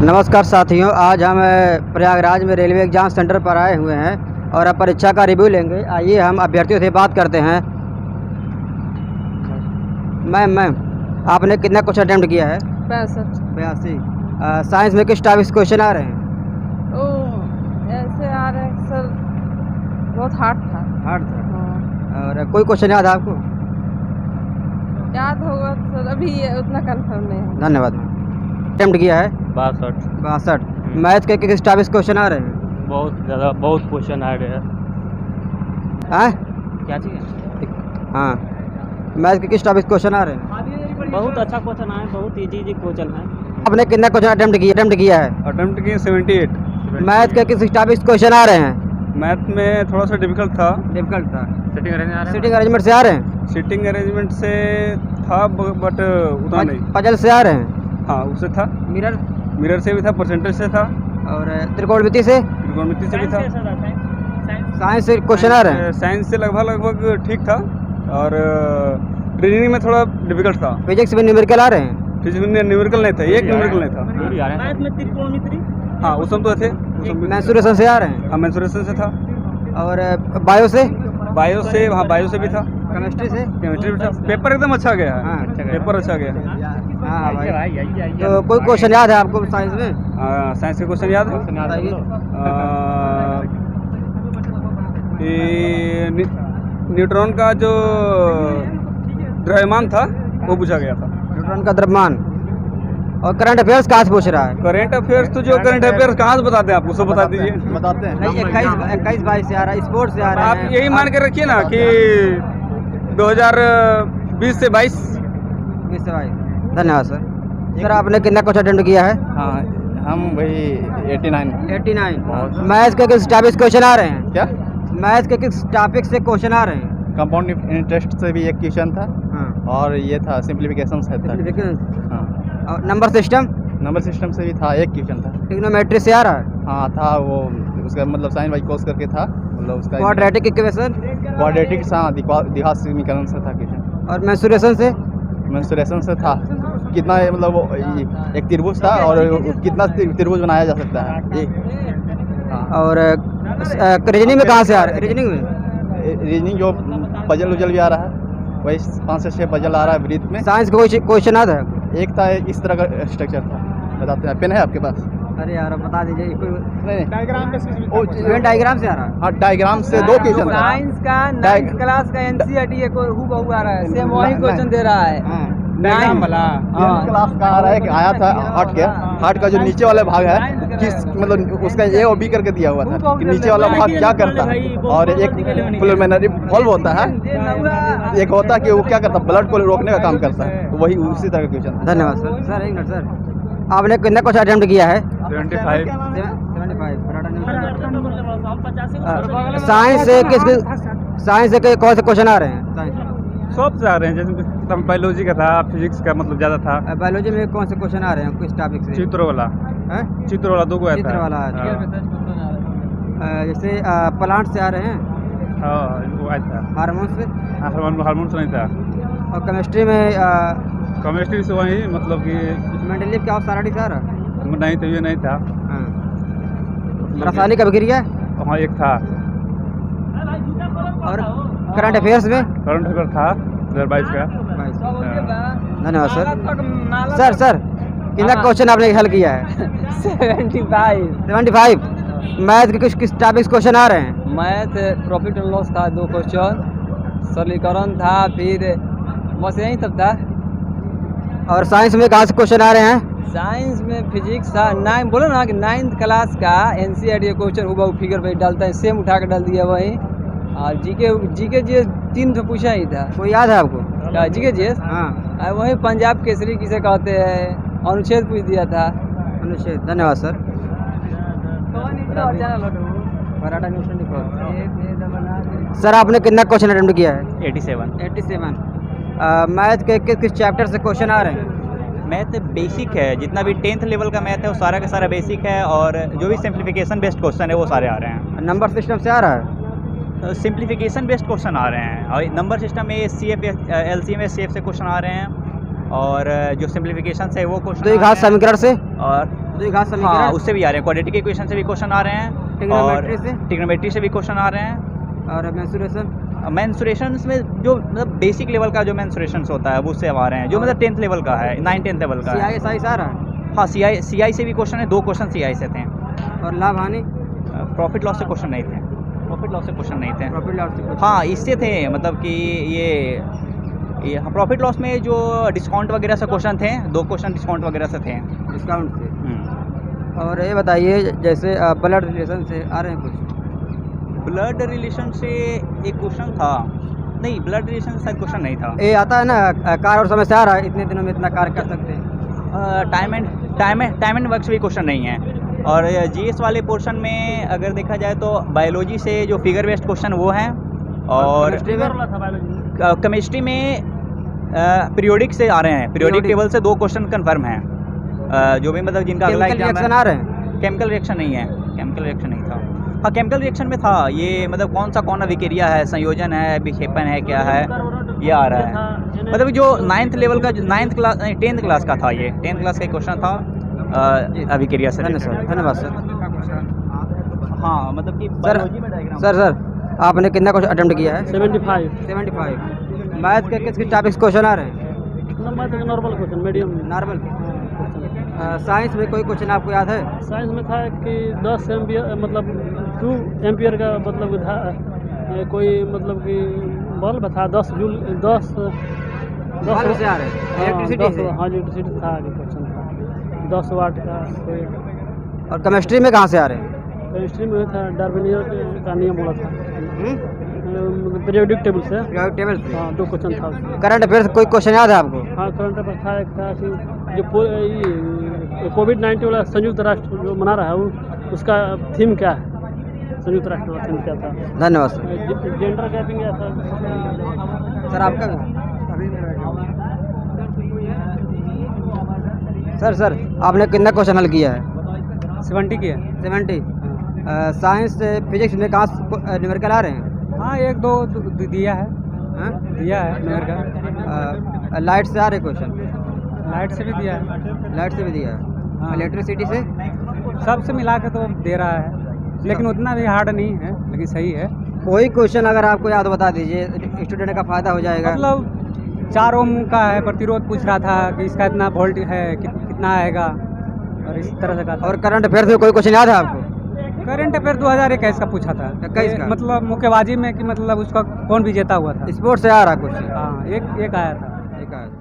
नमस्कार साथियों, आज हम प्रयागराज में रेलवे एग्जाम सेंटर पर आए हुए हैं और अब परीक्षा का रिव्यू लेंगे। आइए हम अभ्यर्थियों से बात करते हैं। मैम आपने कितना क्वेश्चन अटेम्प्ट किया है? 62। साइंस में किस टॉपिक क्वेश्चन आ रहे हैं? ऐसे आ रहे हैं सर, बहुत हार्ड था। हार्ड था। हाँ। और कोई क्वेश्चन याद है आपको? याद होगा सर, अभी उतना कंफर्म नहीं है। धन्यवाद। अटेम्प्ट किया है 62। मैथ के किस टॉपिक क्वेश्चन आ रहे हैं? बहुत ज़्यादा, बहुत क्वेश्चन आ रहे हैं। क्या चीज़? हाँ, मैथ के किस टॉपिक क्वेश्चन आ रहे हैं? बहुत अच्छा क्वेश्चन आए, बहुत इजी क्वेश्चन है। आपने कितना क्वेश्चन अटेम्प्ट किया है? अटेम्प्ट किए 78। मैथ के किस टॉपिक क्वेश्चन आ रहे हैं? मैथ में थोड़ा सा डिफिकल्ट था। सिटिंग अरेंजमेंट से आ रहे हैं? सीटिंग अरेंजमेंट से था बट उतना नहीं। पजल से आ रहे हैं? हाँ, उससे था। मिरर से भी था, परसेंटेज से था और त्रिकोणमिति से भी था। साइंस से क्वेश्चन आ रहे हैं? साइंस से लगभग ठीक था और रीजनिंग में थोड़ा डिफिकल्ट था। फिजिक्स में न्यूमेरिकल आ रहे हैं? फिजिक्स में न्यूमेरिकल नहीं था, एक न्यूमेरिकल नहीं था। मैथ में त्रिकोणमिति, हाँ, उसमें तो थे। मेंसुरेशन से आ रहे हैं? हाँ, मेंसुरेशन से था। और बायो से भी था। केमिस्ट्री से? केमिस्ट्री भी था। पेपर एकदम अच्छा गया है। हाँ, अच्छा गया। पेपर अच्छा गया। हाँ भाई। तो कोई क्वेश्चन याद है आपको साइंस में? साइंस के क्वेश्चन याद है? न्यूट्रॉन का जो द्रव्यमान था वो पूछा गया था। न्यूट्रॉन का द्रव्यमान। और करंट अफेयर्स कहाँ से पूछ रहा है? करंट अफेयर्स तो जो करंट अफेयर्स कहाँ से बताते हैं आपको, सब बता दीजिए। बताते हैं नहीं, 21-22 से आ रहा है, स्पोर्ट्स से आ रहा है। आप यही मान के रखिए ना कि 2020 से 22। धन्यवाद सर। आपने कितना क्वेश्चन अटेम्प्ट किया है? हाँ, हम वही 89। मैथ्स के किस टॉपिक क्वेश्चन आ रहे हैं? क्या? मैथ्स के किस टॉपिक से क्वेश्चन आ रहे हैं? कंपाउंड इंटरेस्ट से भी एक क्वेश्चन था। हाँ। और ये था सिंप्लीफिकेशन से था। हाँ। और नंबर सिस्टम से भी था, एक क्वेश्चन था। ट्रिग्नोमेट्री से आ रहा है? हाँ था, वो उसका मतलब साइन बाई कोस करके था, मतलब उसका क्वाड्रेटिक इक्वेशन। द्विघात समीकरण से था क्वेश्चन। और मेंसुरेशन से था कितना, मतलब वो एक त्रिभुज था और कितना त्रिभुज बनाया जा सकता है। हाँ। और रीजनिंग में कहाँ से आ रहा है? रीजनिंग जो पजल उजल भी आ रहा है, वही 5 से 6 पजल आ रहा है ब्रीथ में। साइंस का कोई क्वेश्चन आता है? एक था, इस तरह का स्ट्रक्चर था। बताते हैं, पेन है आपके पास? अरे यार बता दीजिए। नहीं, डायग्राम से आ रहा है? हाँ, डायग्राम से 2 क्वेश्चन था। साइंस का 9th क्लास का एनसीईआरटी हूबहू आ रहा है, सेम वही क्वेश्चन दे रहा है। डायग्राम वाला 10th क्लास का आ रहा है कि आया था हार्ट का जो नीचे वाला भाग है, किस मतलब उसका ए और बी करके दिया हुआ था कि नीचे वाला भाग क्या करता है। और एक प्लुमेनरी वॉल्व होता है, एक होता है कि वो क्या करता है, ब्लड को रोकने का काम करता है। तो वही उसी तरह का क्वेश्चन। धन्यवाद सर। एक मिनट सर, आपने कितना क्वेश्चन अटेम्प्ट किया है? 75। साइंस से कौन से क्वेश्चन आ रहे हैं? सब से आ रहे हैं, जैसे बायोलॉजी का था, फिजिक्स का मतलब ज़्यादा था। बायोलॉजी में कौन से क्वेश्चन आ रहे हैं किस टॉपिक से? चित्र वाला 2 गो चित्र वाला। जैसे प्लांट से आ रहे हैं? हाँ, वो आया था। हार्मोन से? हार्मोन से नहीं था। और केमिस्ट्री में केमिस्ट्री से वही मतलब कि मेंडलीव क्या ऑफ आ रहा? नहीं था, ये नहीं था। रासायनिक अभिक्रिया? हाँ, एक था। और करंट अफेयर्स में? करंट अफेयर था 2022 का। धन्यवाद सर। कितना क्वेश्चन आपने हल किया है? 75। मैथ के किस टॉपिक क्वेश्चन आ रहे हैं? मैथ प्रॉफिट एंड लॉस था 2 क्वेश्चन, सरलीकरण था, फिर बस यही सब था। और साइंस में कहाँ से क्वेश्चन आ रहे हैं? साइंस में फिजिक्स था। बोलो ना कि 9th क्लास का एनसीईआरटी क्वेश्चन हूबहू फिगर पे डालता है, सेम उठा कर डाल दिया वही। और जीके जी 3 तो पूछा ही था। कोई याद है आपको? जीके जी? हाँ, वही पंजाब केसरी किसे कहते हैं, अनुच्छेद पूछ दिया था। अनुच्छेद। धन्यवाद सर। सर आपने कितना क्वेश्चन अटेम्प्ट किया है? 87। मैथ के किस चैप्टर से क्वेश्चन आ रहे हैं? मैथ बेसिक है, जितना भी 10th लेवल का मैथ है वो सारा का सारा बेसिक है, और जो भी सिंप्लीफिकेशन बेस्ड क्वेश्चन है वो सारे आ रहे हैं। नंबर सिस्टम से आ रहा है? सिंप्लीफिकेशन बेस्ड क्वेश्चन आ रहे हैं, और नंबर सिस्टम में CF LCM SCF से क्वेश्चन आ रहे हैं, और जो सिंप्लीफिकेशन है वो क्वेश्चन द्विघात समीकरण से? और द्विघात हाँ समीकरण उससे भी आ रहे हैं, क्वाड्रेटिक इक्वेशन से भी क्वेश्चन आ रहे हैं, ट्रिग्नोमेट्री से ट्रिग्नोमेट्री से भी क्वेश्चन आ रहे हैं। और मेंसुरेशन मेंसुरेशंस में जो मतलब बेसिक लेवल का जो मेंसुरेशंस होता है वो उससे आ रहे हैं, जो मतलब 10th लेवल का है, 9-10th लेवल का है। CISI से आ रहा है। हाँ CI से भी क्वेश्चन है, 2 क्वेश्चन CI से थे। और लाभ हानि प्रॉफिट लॉस से क्वेश्चन नहीं थे, प्रॉफिट लॉस से क्वेश्चन नहीं थे। प्रॉफिट लॉस से हाँ इससे थे, मतलब कि ये प्रॉफिट लॉस में जो डिस्काउंट वगैरह से क्वेश्चन थे, 2 क्वेश्चन डिस्काउंट वगैरह से थे। डिस्काउंट से। और ये बताइए जैसे ब्लड रिलेशन से आ रहे हैं कुछ? ब्लड रिलेशन से एक क्वेश्चन था, नहीं ब्लड रिलेशन से शायद क्वेश्चन नहीं था। ये आता है ना कार और समय से आ रहा है, इतने दिनों में इतना कार कर सकते हैं। टाइम एंड वर्क से भी क्वेश्चन नहीं है। और जीएस वाले पोर्शन में अगर देखा जाए तो बायोलॉजी से जो फिगर बेस्ड क्वेश्चन वो हैं, और केमिस्ट्री में पीरियोडिक से आ रहे हैं, पीरियोडिक टेबल से 2 क्वेश्चन कंफर्म हैं। जो भी मतलब जिनका अगला केमिकल एग्जाम रिएक्शन है। आ रहे हैं? केमिकल रिएक्शन नहीं है, केमिकल रिएक्शन नहीं था। हाँ केमिकल रिएक्शन में था ये, मतलब कौन अभिक्रिया है, संयोजन है, विक्षेपण है, क्या है, ये आ रहा है। मतलब जो 9th लेवल का, 9th क्लास नहीं 10th क्लास का था, ये 10th क्लास का क्वेश्चन था अभिक्रिया से। धन्यवाद सर। हाँ मतलब कि सर आपने कितना क्वेश्चन अटेम्प्ट किया है? 75 मैथ के किस टॉपिक्स क्वेश्चन आ रहे हैं? Normal question, medium normal. Science में कोई क्वेश्चन आपको याद है? साइंस में था कि 10 एम्पियर मतलब 2 एम्पियर का मतलब था, कोई मतलब कि बल्ब था 10 जूल 10 बल्ब से आ रहे हैं, इलेक्ट्रिसिटी से। हाँ इलेक्ट्रिसिटी था, आगे क्वेश्चन था 10 वाट का कोई। और केमिस्ट्री में कहाँ से आ रहे हैं? केमिस्ट्री में था डार्विनियर का नियम बोला था, पीरियोडिक टेबल से। पीरियोडिक टेबल से। हाँ 2 क्वेश्चन था उसमें। करंट अफेयर कोई क्वेश्चन याद है आपको? हाँ करंट अफेयर था, एक था कि जो कोविड-19 वाला संयुक्त राष्ट्र जो मना रहा है वो उसका थीम क्या है, संयुक्त राष्ट्र वाला थीम क्या था? धन्यवाद सर। जेंडर गैपिंग या था सर आपका सर आपने कितना क्वेश्चन हल किया है? 70 किया। 70। साइंस फिजिक्स में कहाँ न्यूमेरिकल आ रहे हैं? हाँ 1-2 दिया है, हाँ? दिया है न्यूमेरिकल। लाइट से आ रहे क्वेश्चन? लाइट से भी दिया है। लाइट से भी दिया है। हाँ। इलेक्ट्रिसिटी से? सबसे मिला के तो दे रहा है, लेकिन उतना भी हार्ड नहीं है, लेकिन सही है। कोई क्वेश्चन अगर आपको याद बता दीजिए, स्टूडेंट का फायदा हो जाएगा। मतलब 4 ओम का है, प्रतिरोध पूछ रहा था कि इसका इतना वोल्ट है, कितना आएगा, और इस तरह से का था। और करंट अफेयर से कोई क्वेश्चन याद है आपको? करंट अफेयर 2021 का पूछा था। 21 का? मतलब मुक्केबाजी में कि मतलब उसका कौन विजेता हुआ था। स्पोर्ट्स से आ रहा क्वेश्चन? हाँ एक आया था। एक आया था।